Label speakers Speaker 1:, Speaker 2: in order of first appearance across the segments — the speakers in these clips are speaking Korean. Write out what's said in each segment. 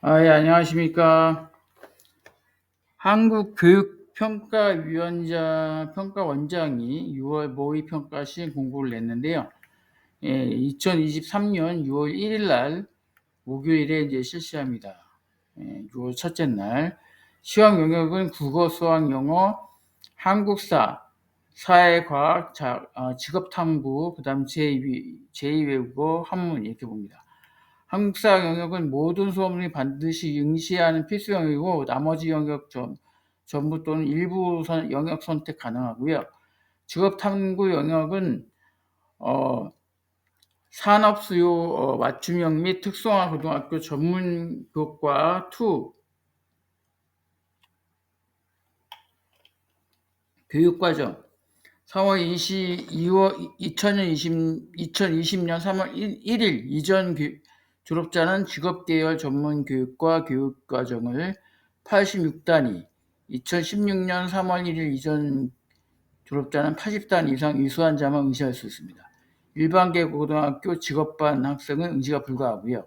Speaker 1: 예, 안녕하십니까. 한국교육평가원장이 6월 모의평가 시행 공고를 냈는데요. 2023년 6월 1일 날 목요일에 이제 실시합니다. 6월 첫째 날. 시험 영역은 국어, 수학, 영어, 한국사, 사회과학, 직업탐구, 그 다음 제2외국어, 한문 이렇게 봅니다. 한국사 영역은 모든 수험생이 반드시 응시하는 필수 영역이고 나머지 영역 전부 또는 일부 영역 선택 가능하고요. 직업탐구 영역은 산업수요 맞춤형 및 특성화 고등학교 전문교과 2 교육과정 2020년 3월 1일 이전 졸업자는 직업계열 전문교육과 교육과정을 86단위, 2016년 3월 1일 이전 졸업자는 80단 이상 이수한 자만 응시할 수 있습니다. 일반계 고등학교 직업반 학생은 응시가 불가하고요.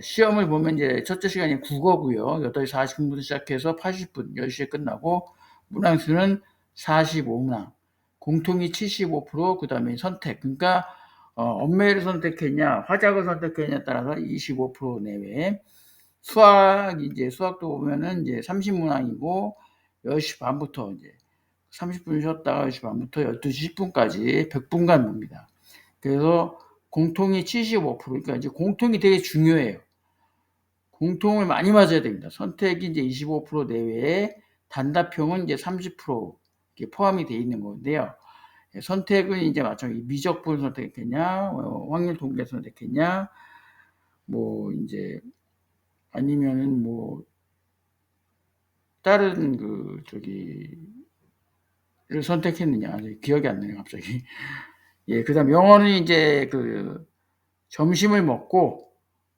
Speaker 1: 시험을 보면 이제 첫째 시간이 국어고요. 8시 40분부터 시작해서 80분, 10시에 끝나고 문항수는 45문항, 공통이 75%, 그 다음에 선택. 그러니까 언메일을 선택했냐, 화작을 선택했냐에 따라서 25% 내외. 수학도 보면은 이제 30문항이고 10시 반부터 이제 30분 쉬었다가 10시 반부터 12시 10분까지 100분간 봅니다. 그래서 공통이 75%, 그러니까 이제 공통이 되게 중요해요. 공통을 많이 맞아야 됩니다. 선택이 이제 25% 내외에 단답형은 이제 30% 포함이 되어 있는 건데요. 선택은 이제 마찬가지 미적분 선택했냐, 확률 통계 선택했냐, 뭐 이제 아니면은 뭐 다른 를 선택했느냐, 기억이 안 나요 갑자기. 예, 그다음 영어는 이제 점심을 먹고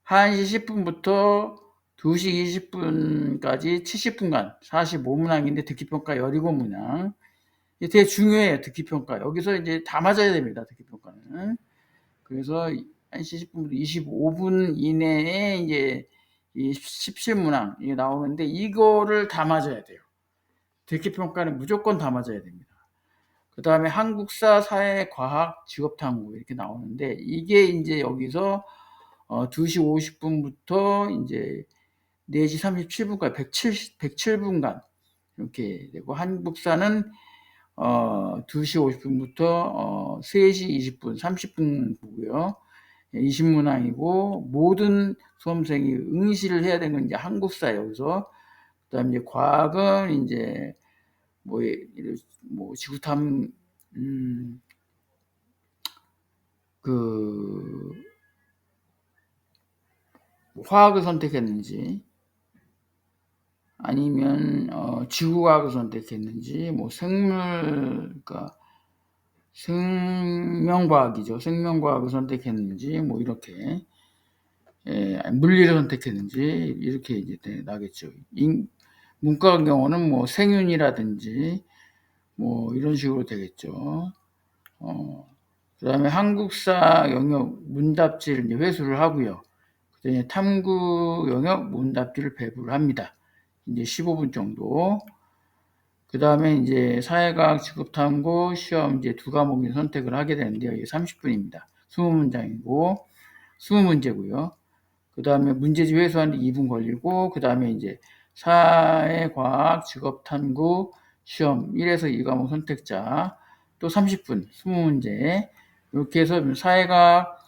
Speaker 1: 1시 10분부터 2시 20분까지 70분간 45문항인데 듣기평가 17문항. 되게 중요해요, 듣기평가. 여기서 이제 다 맞아야 됩니다, 듣기평가는. 그래서 1시 10분부터 25분 이내에 이제 이 17문항 이게 나오는데 이거를 다 맞아야 돼요. 듣기평가는 무조건 다 맞아야 됩니다. 그 다음에 한국사, 사회, 과학, 직업탐구 이렇게 나오는데 이게 이제 여기서 2시 50분부터 이제 4시 37분까지 107분간 이렇게 되고 한국사는 2시 50분부터 3시 20분 30분 보고요. 20문항이고 모든 수험생이 응시를 해야 되는 건 이제 한국사 여기서 그다음에 이제 과학은 이제 뭐 지구탐 화학을 선택했는지 아니면 지구과학을 선택했는지 뭐 그러니까 생명과학이죠. 생명과학을 선택했는지 뭐 이렇게 물리를 선택했는지 이렇게 이제 나겠죠. 문과 경우는 뭐 생윤이라든지 뭐 이런 식으로 되겠죠. 그 다음에 한국사 영역 문답지를 이제 회수를 하고요. 그다음에 탐구 영역 문답지를 배부를 합니다. 이제 15분 정도. 그 다음에 이제 사회과학 직업탐구 시험 이제 2과목을 선택을 하게 되는데요. 이게 30분입니다. 20문장이고, 20문제고요. 그 다음에 문제집 회수하는데 2분 걸리고, 그 다음에 이제 사회과학 직업탐구 시험 1에서 2과목 선택자 또 30분, 20문제. 이렇게 해서 사회과학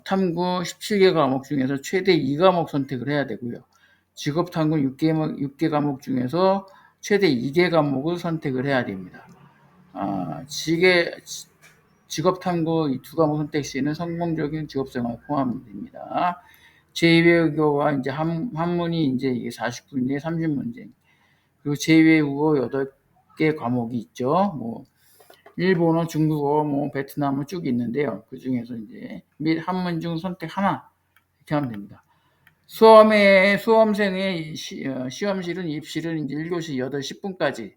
Speaker 1: 탐구 17개 과목 중에서 최대 2과목 선택을 해야 되고요. 직업탐구 6개 과목 중에서 최대 2개 과목을 선택을 해야 됩니다. 직업탐구 이 2과목 선택 시에는 성공적인 직업생활 포함됩니다. 제2외국어와 이제 한문이 이제 이게 40분인데 30문제. 그리고 제2외국어 8개 과목이 있죠. 뭐 일본어, 중국어, 뭐 베트남어 쭉 있는데요. 그 중에서 이제 및 한문 중 선택 하나 이렇게 하면 됩니다. 수험생의 시험실은 입실은 이제 1교시 8시 10분까지,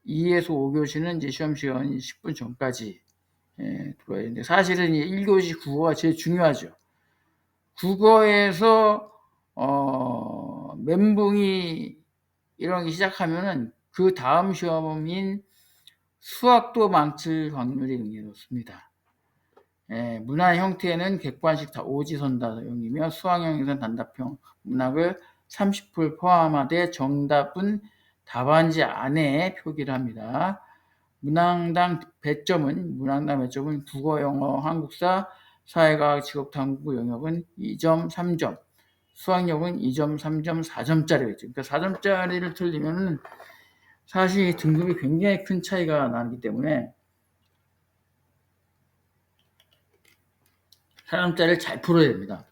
Speaker 1: 2에서 5교시는 이제 시험 시간 10분 전까지 들어야 되는데 사실은 이제 1교시 국어가 제일 중요하죠. 국어에서 멘붕이 이런 게 시작하면은 그 다음 시험인 수학도 망칠 확률이 굉장히 높습니다. 문화 형태는 객관식 다 오지선다형이며 수학형에서는 단답형 문학을 30% 포함하되 정답은 답안지 안에 표기를 합니다. 문항당 배점은 국어, 영어, 한국사, 사회과학, 직업탐구 영역은 2점, 3점, 수학력은 2점, 3점, 4점짜리가 있죠. 그러니까 4점짜리를 틀리면은 사실 등급이 굉장히 큰 차이가 나기 때문에 4점짜리를 잘 풀어야 됩니다.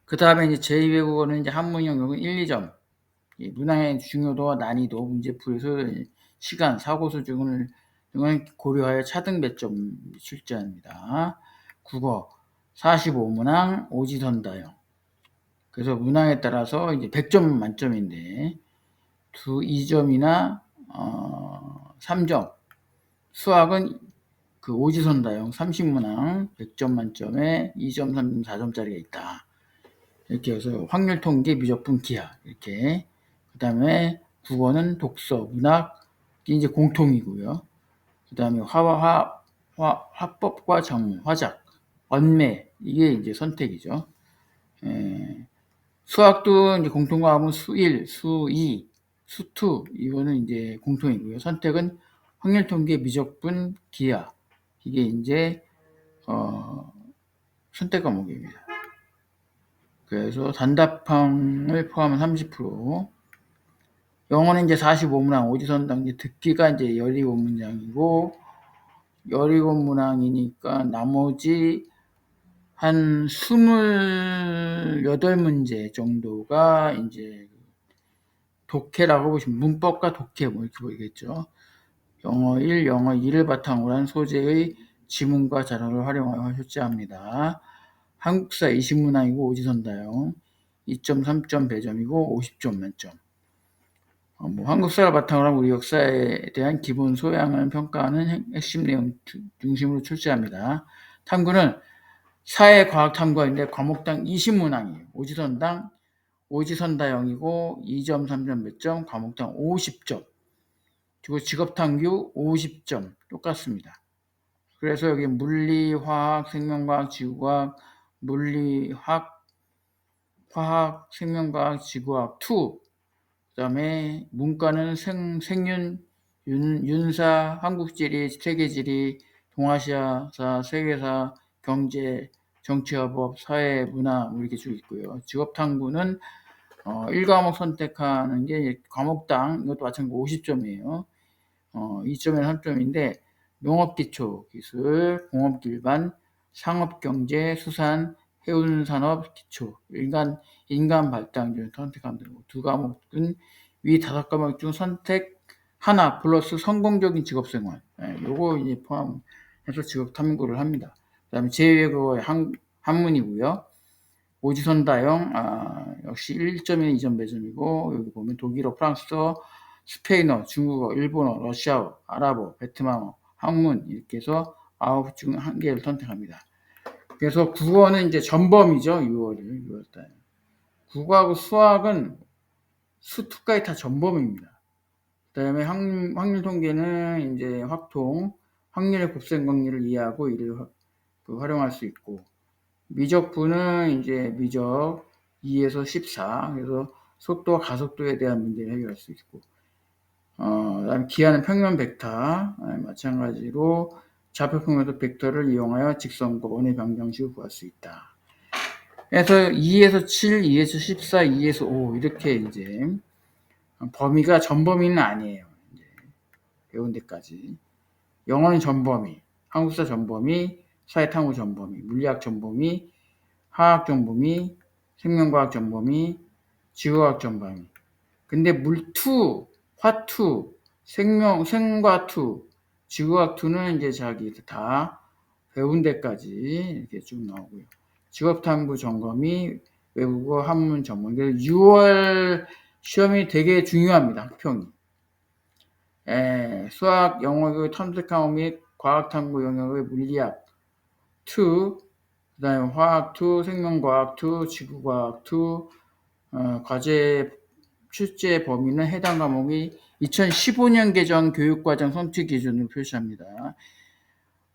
Speaker 1: 그 다음에 이제 제2외국어는 이제 한문 영역은 1, 2점. 문항의 중요도와 난이도, 문제풀이에서 시간, 사고 수준을 등을 고려하여 차등 배점 출제합니다. 국어 45문항 오지선다형. 그래서 문항에 따라서 이제 100점 만점인데 2점이나 3점. 수학은 그 오지선다형 30문항 100점 만점에 2점, 3점, 4점짜리가 있다. 이렇게 해서 확률 통계, 미적분, 기하 이렇게. 그 다음에 국어는 독서, 문학 이제 공통이고요. 그 다음에 화법과 정문, 화작, 언매 이게 이제 선택이죠. 수학도 이제 공통과목은 수1, 수2, 수2 이거는 이제 공통이고요. 선택은 확률 통계, 미적분, 기하 이게 이제 선택 과목입니다. 그래서 단답형을 포함한 30%. 영어는 이제 45문항, 오지선당 이제 듣기가 이제 17문장이고 17문항이니까 나머지 한 28문제 정도가 이제 독해라고 보시면 문법과 독해 뭐 이렇게 보이겠죠. 영어 1, 영어 2를 바탕으로 한 소재의 지문과 자료를 활용하여 출제합니다. 한국사 20문항이고 오지선다형 2점, 3점 배점이고 50점 만점. 한국사를 바탕으로 한 우리 역사에 대한 기본 소양을 평가하는 핵심 내용 중심으로 출제합니다. 탐구는 사회과학 탐구인데 과목당 20문항이에요. 오지선다형이고 2점, 3점 배점, 과목당 50점. 그리고 직업탐구 50점 똑같습니다. 그래서 여기 물리, 화학, 생명과학, 지구과학, 물리학, 화학, 생명과학, 지구과학 2. 그 다음에 문과는 생윤, 윤사, 한국지리, 세계지리, 동아시아사, 세계사, 경제, 정치화법, 사회, 문화 이렇게 쭉 있고요. 직업탐구는 1과목 선택하는 게 과목당 이것도 마찬가지로 50점이에요. 2점에서 3점인데 농업기초 기술, 공업기반, 상업경제, 수산, 해운산업 기초, 인간 발달 중 선택하면 되고 두 과목은 위 5과목 중 선택 하나 플러스 성공적인 직업생활. 요거 이제 포함해서 직업 탐구를 합니다. 그 다음에 제2외국어 한문이고요. 오지선다형 역시 1점이나 2점 배점이고 여기 보면 독일어, 프랑스어, 스페인어, 중국어, 일본어, 러시아어, 아랍어, 베트남어, 한문 이렇게 해서 9 중 1개를 선택합니다. 그래서 국어는 이제 전범이죠. 6월달. 국어하고 수학은 수2까지 다 전범입니다. 그 다음에 확률 통계는 이제 확통, 확률의 곱셈 확률을 이해하고 이를 활용할 수 있고, 미적분은 이제 미적 2에서 14, 그래서 속도와 가속도에 대한 문제를 해결할 수 있고, 그다음에 기하는 평면 벡터, 마찬가지로 좌표 평면도 벡터를 이용하여 직선과 원의 방정식을 구할 수 있다. 그래서 2에서 7, 2에서 14, 2에서 5 이렇게 이제 범위가 전범위는 아니에요. 이제 배운 데까지. 영어는 전범위, 한국사 전범위, 사회탐구 전범위, 물리학 전범위, 화학 전범위, 생명과학 전범위, 지구과학 전범위. 근데 물2, 화2, 생과2, 지구과학2는 이제 자기 다 배운 데까지 이렇게 쭉 나오고요. 직업탐구 점검이 외국어 한문 전문. 6월 시험이 되게 중요합니다. 학평이. 수학, 영어, 탐색학업 및 과학탐구 영역의 물리학 2, 그 다음에 화학 2, 생명과학 2, 지구과학 2, 과제 출제 범위는 해당 과목이 2015년 개정 교육과정 선택 기준을 표시합니다.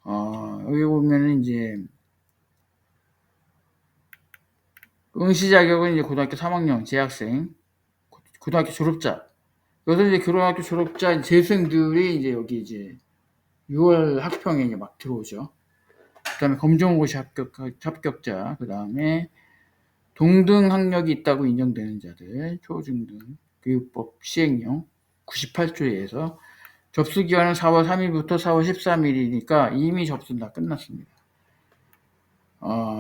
Speaker 1: 여기 보면은 이제 응시 자격은 이제 고등학교 3학년 재학생, 고등학교 졸업자. 여기서 이제 고등학교 졸업자 재수생들이 이제 여기 이제 6월 학평에 이제 막 들어오죠. 그 다음에 검정고시 합격자, 그 다음에 동등 학력이 있다고 인정되는 자들, 초중등 교육법 시행령 98조에서 접수 기간은 4월 3일부터 4월 13일이니까 이미 접수는 다 끝났습니다.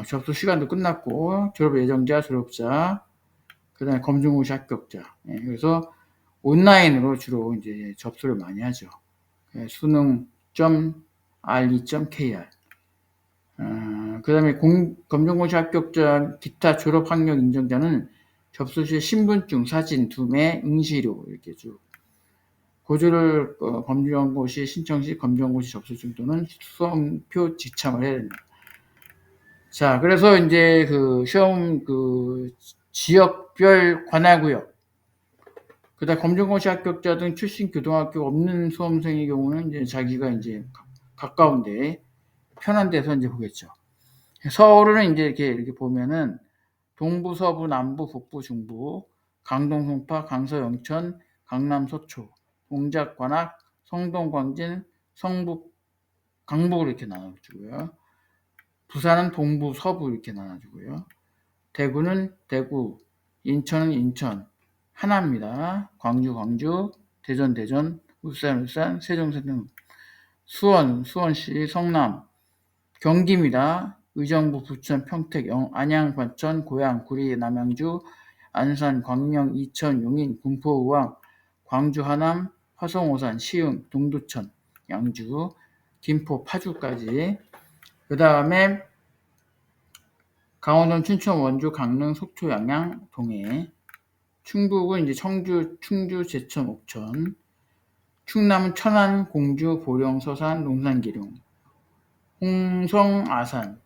Speaker 1: 접수 시간도 끝났고, 졸업 예정자, 졸업자, 그 다음에 검정고시 합격자. 그래서 온라인으로 주로 이제 접수를 많이 하죠. 수능.r2.kr. 그 다음에 검정고시 합격자, 기타 졸업 학력 인정자는 접수 시 신분증, 사진, 두매, 응시료 이렇게 쭉. 고조를 검정고시 신청 시 검정고시 접수증 또는 수험표 지참을 해야 됩니다. 자, 그래서 이제 그 시험 그 지역별 관할구역, 그다음 검정고시 합격자 등 출신 교동학교 없는 수험생의 경우는 이제 자기가 이제 가까운데 편한 데서 이제 보겠죠. 서울은 이제 이렇게 보면은 동부, 서부, 남부, 북부, 중부, 강동, 송파, 강서, 영천, 강남, 서초, 동작, 관악, 성동, 광진, 성북, 강북으로 이렇게 나눠주고요. 부산은 동부, 서부 이렇게 나눠주고요. 대구는 대구, 인천은 인천, 하나입니다. 광주, 광주, 대전, 대전, 울산, 울산, 세종, 세종, 수원, 수원시, 성남, 경기입니다. 의정부, 부천, 평택, 안양, 과천, 고양, 구리, 남양주, 안산, 광명, 이천, 용인, 군포, 의왕, 광주, 하남, 화성, 오산, 시흥, 동두천, 양주, 김포, 파주까지. 그 다음에 강원도는 춘천, 원주, 강릉, 속초, 양양, 동해. 충북은 이제 청주, 충주, 제천, 옥천. 충남은 천안, 공주, 보령, 서산, 농산, 기룡. 홍성, 아산.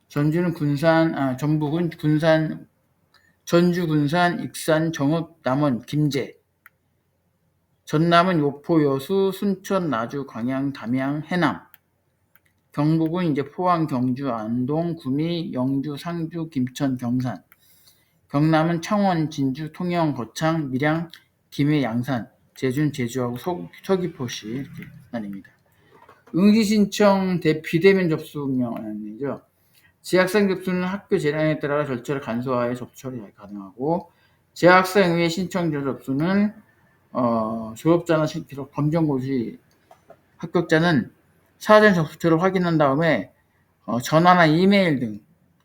Speaker 1: 전주는 군산, 전북은 군산, 전주, 군산, 익산, 정읍, 남원, 김제. 전남은 요포, 여수, 순천, 나주, 광양, 담양, 해남. 경북은 이제 포항, 경주, 안동, 구미, 영주, 상주, 김천, 경산. 경남은 창원, 진주, 통영, 거창, 밀양, 김해, 양산, 제준, 제주하고 서귀포시 이렇게 나뉩니다. 응시 신청 비대면 접수명이죠. 재학생 접수는 학교 재량에 따라 절차를 간소화해 접수처리 가능하고, 재학생 외 신청자 접수는 졸업자나 검정고시 합격자는 사전 접수처를 확인한 다음에 전화나 이메일 등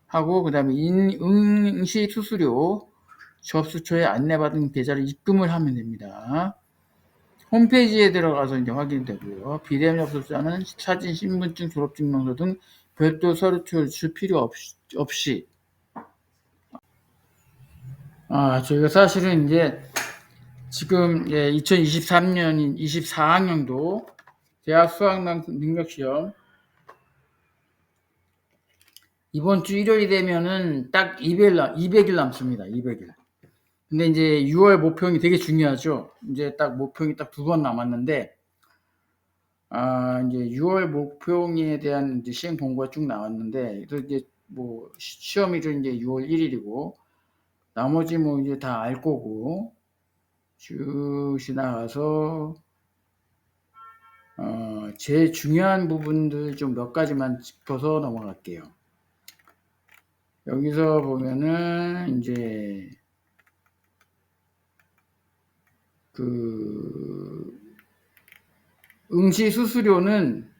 Speaker 1: 하고, 그 다음에 응시 수수료 접수처에 안내받은 계좌를 입금을 하면 됩니다. 홈페이지에 들어가서 이제 확인되고요. 비대면 접수자는 사진, 신분증, 졸업증명서 등 별도 서류 제출 필요 없이. 저희가 사실은 이제 지금 2023년 24학년도 대학 수학난 능력시험 이번 주 일요일이 되면은 딱 200일 남습니다. 200일. 근데 이제 6월 모평이 되게 중요하죠. 이제 딱 모평이 딱 2번 남았는데, 이제 6월 모평에 대한 이제 시행 공고가 쭉 나왔는데, 그래서 이제 뭐 시험일은 이제 6월 1일이고, 나머지 뭐 이제 다 알 거고, 쭉 지나가서, 제일 중요한 부분들 좀 몇 가지만 짚어서 넘어갈게요. 여기서 보면은 이제 응시 수수료는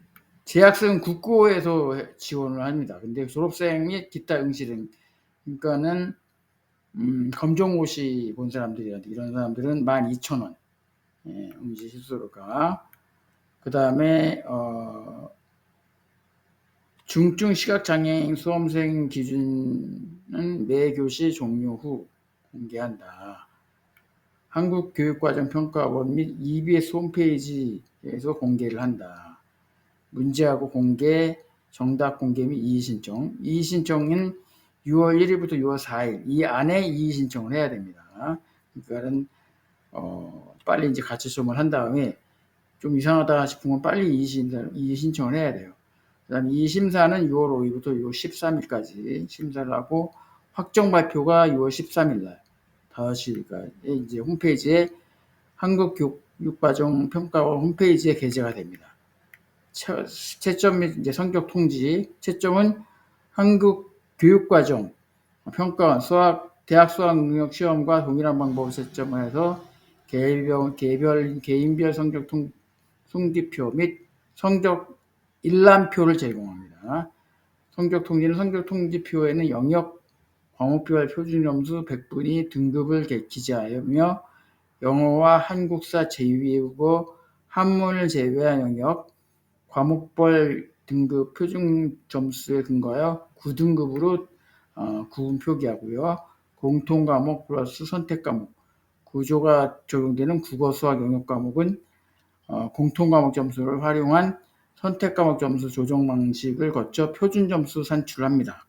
Speaker 1: 재학생 국고에서 지원을 합니다. 근데 졸업생이 기타 응시등, 그러니까는 검정고시 본 사람들이라든지 이런 사람들은 12,000원 응시 수수료가. 그 다음에 중증 시각장애인 수험생 기준은 매 교시 종료 후 공개한다. 한국교육과정평가원 및 EBS 홈페이지에서 공개를 한다. 문제하고 공개, 정답 공개 및 이의신청. 이의신청은 6월 1일부터 6월 4일 이 안에 이의신청을 해야 됩니다. 그러니까는 빨리 이제 가채점을 한 다음에 좀 이상하다 싶으면 빨리 이의신청을 해야 돼요. 그 다음에 이의심사는 6월 5일부터 6월 13일까지 심사를 하고 확정 발표가 6월 13일 날 5시까지 이제 홈페이지에 한국교육과정평가원 홈페이지에 게재가 됩니다. 채점 및 이제 성적 통지. 채점은 한국교육과정 평가원 대학 수학능력 시험과 동일한 방법으로 채점을 해서 개인별 성적 통지표 및 성적 일람표를 제공합니다. 성적 통지는 성적 통지표에는 영역 과목별 표준 점수 100분이 등급을 기재하며 영어와 한국사 제2외국어 한문을 제외한 영역 과목별 등급 표준 점수에 근거하여 9등급으로 구분 표기하고요. 공통과목 플러스 선택과목 구조가 적용되는 국어, 수학 영역 과목은 공통과목 점수를 활용한 선택과목 점수 조정 방식을 거쳐 표준 점수 산출합니다.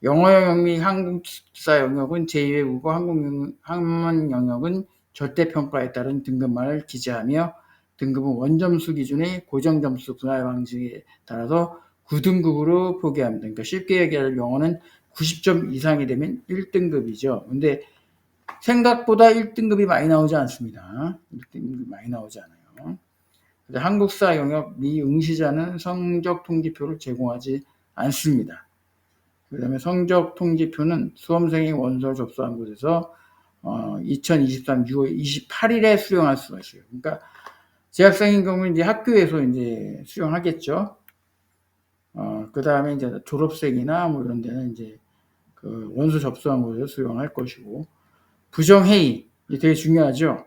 Speaker 1: 영어 영역 및 한국사 영역은 제2외국어 한문 영역은 절대평가에 따른 등급만을 기재하며 등급은 원점수 기준의 고정점수 분할 방식에 따라서 9등급으로 표기합니다. 그러니까 쉽게 얘기하면 영어는 90점 이상이 되면 1등급이죠. 근데 생각보다 1등급이 많이 나오지 않습니다. 1등급이 많이 나오지 않아요. 한국사 영역 미응시자는 성적 통지표를 제공하지 않습니다. 그 다음에 성적 통지표는 수험생이 원서를 접수한 곳에서 2023 6월 28일에 수령할 수가 있어요. 그러니까 재학생인 경우는 이제 학교에서 이제 수령하겠죠. 그 다음에 이제 졸업생이나 뭐 이런 데는 이제 그 원서 접수한 곳에서 수령할 것이고, 부정회의, 이게 되게 중요하죠.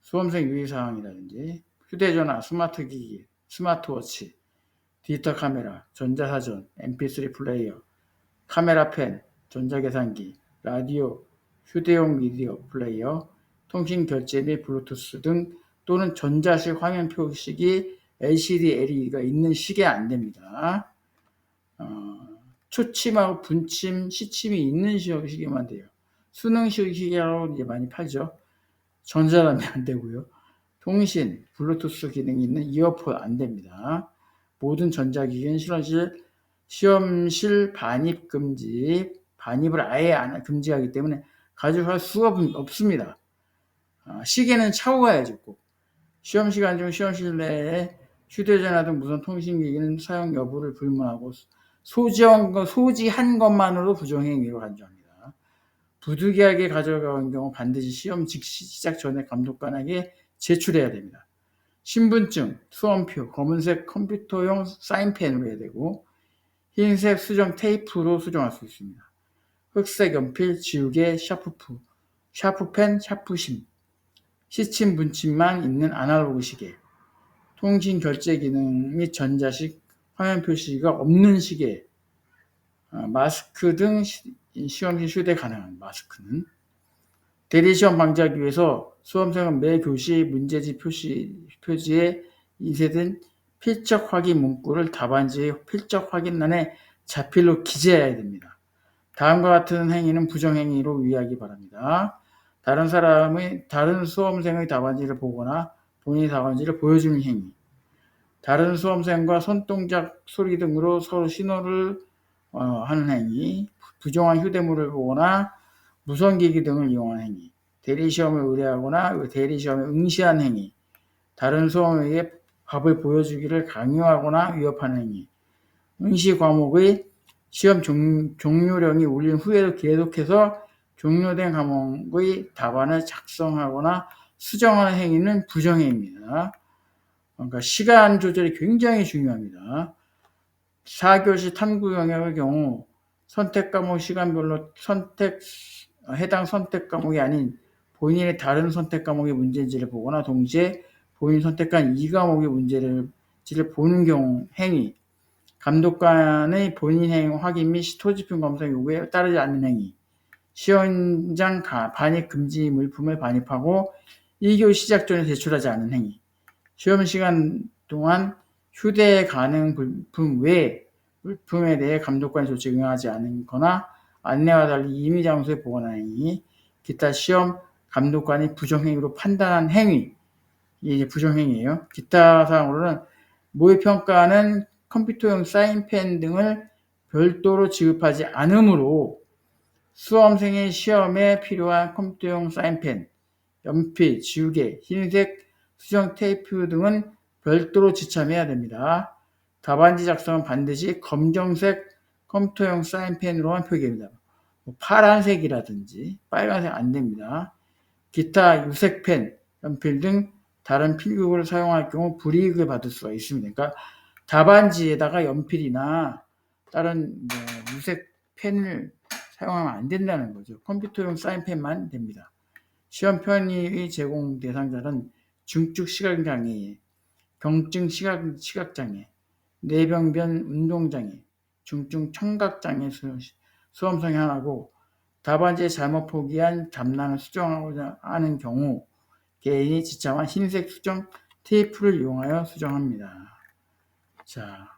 Speaker 1: 수험생 유의사항이라든지, 휴대전화, 스마트기기, 스마트워치, 디지털 카메라, 전자사전, mp3 플레이어, 카메라펜, 전자계산기, 라디오, 휴대용 미디어 플레이어, 통신 결제 및 블루투스 등 또는 전자식 화면 표식이 LCD, LED가 있는 시계 안 됩니다. 초침하고 분침, 시침이 있는 시계만 돼요. 수능식 시계라고 이제 많이 팔죠. 전자담배 안 되고요. 통신, 블루투스 기능이 있는 이어폰 안 됩니다. 모든 전자기기는 시험실 반입 금지, 반입을 아예 금지하기 때문에 가져갈 수가 없습니다. 시계는 차고 가야죠, 꼭. 시험 시간 중 시험실 내에 휴대전화 등 무선 통신기기는 사용 여부를 불문하고 소지한 것만으로 부정행위로 간주합니다. 부득이하게 가져간 경우 반드시 시험 즉시 시작 전에 감독관에게 제출해야 됩니다. 신분증, 수험표, 검은색 컴퓨터용 사인펜으로 해야 되고 흰색 수정 테이프로 수정할 수 있습니다. 흑색 연필, 지우개, 샤프펜, 샤프심, 시침, 분침만 있는 아날로그 시계, 통신 결제 기능 및 전자식 화면 표시가 없는 시계, 마스크 등 시험시 휴대 가능한 마스크는 대리시험 방지하기 위해서 수험생은 매 교시 문제지 표지에 인쇄된 필적 확인 문구를 답안지의 필적 확인란에 자필로 기재해야 됩니다. 다음과 같은 행위는 부정행위로 유의하기 바랍니다. 다른 수험생의 답안지를 보거나 본인의 답안지를 보여주는 행위, 다른 수험생과 손동작, 소리 등으로 서로 신호를 하는 행위, 부정한 휴대물을 보거나 무선기기 등을 이용하는 행위, 대리시험을 의뢰하거나 대리시험에 응시한 행위, 다른 수험에게 밥을 보여주기를 강요하거나 위협하는 행위, 응시 과목의 시험 종료령이 울린 후에도 계속해서 종료된 과목의 답안을 작성하거나 수정하는 행위는 부정행위입니다. 그러니까 시간 조절이 굉장히 중요합니다. 4교시 탐구 영역의 경우 선택 과목 시간별로 해당 선택 과목이 아닌 본인의 다른 선택 과목의 문제지를 보거나 동시에 본인 선택한 2과목의 문제지를 보는 경우 행위, 감독관의 본인 행위 확인 및 토지품 검사 요구에 따르지 않는 행위, 시험장 반입 금지 물품을 반입하고 1교시 시작 전에 제출하지 않는 행위, 시험 시간 동안 휴대 가능 물품 외에 물품에 대해 감독관의 조치에 응하지 않거나 안내와 달리 임의 장소에 보관한 행위, 기타 시험 감독관이 부정행위로 판단한 행위, 이게 이제 부정행위예요. 기타 사항으로는 모의평가는 컴퓨터용 사인펜 등을 별도로 지급하지 않으므로 수험생의 시험에 필요한 컴퓨터용 사인펜, 연필, 지우개, 흰색 수정 테이프 등은 별도로 지참해야 됩니다. 답안지 작성은 반드시 검정색 컴퓨터용 사인펜으로만 표기합니다. 파란색이라든지 빨간색 안 됩니다. 기타 유색펜, 연필 등 다른 필기구를 사용할 경우 불이익을 받을 수가 있습니다. 그러니까 답안지에다가 연필이나 다른 유색 펜을 사용하면 안 된다는 거죠. 컴퓨터용 사인펜만 됩니다. 시험 편의의 제공 대상자는 중증 시각장애, 경증 시각장애, 뇌병변 운동장애, 중증 청각장애 수험생이 하나고 답안지에 잘못 포기한 답란을 수정하고자 하는 경우 개인이 지참한 흰색 수정 테이프를 이용하여 수정합니다. 자,